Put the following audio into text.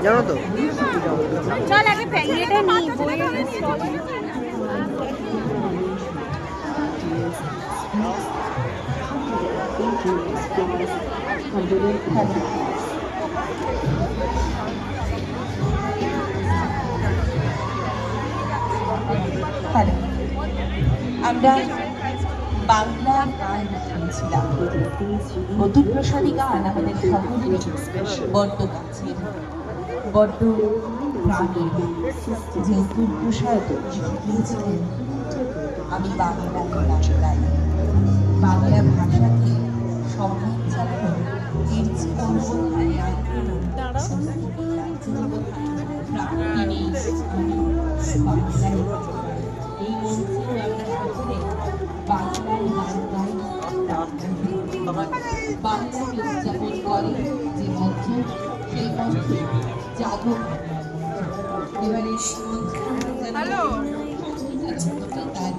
জানো তো চল আগে প্যাকেটটা নিই বইয়ের স্টল আমরা বাংলা গান শুনছিলাম। অতুলপ্রসাদী গান আমাদের সকলের বড্ড কাছের, বড্ড প্রাণের। যে অতুলপ্রসাদ লিখেছিলেন, আমি বাংলা গান গাই, বাংলা ভাষাকে সম্মান জানানো এর যে অনুভূতি এই মন্ত্রে আমরা সকলে বাংলায় গান গাই, বাংলাকে উদযাপন করে যে মন্ত্র, সেই মন্ত্র জাগরণ। এবারে সেই মন্ত্র তার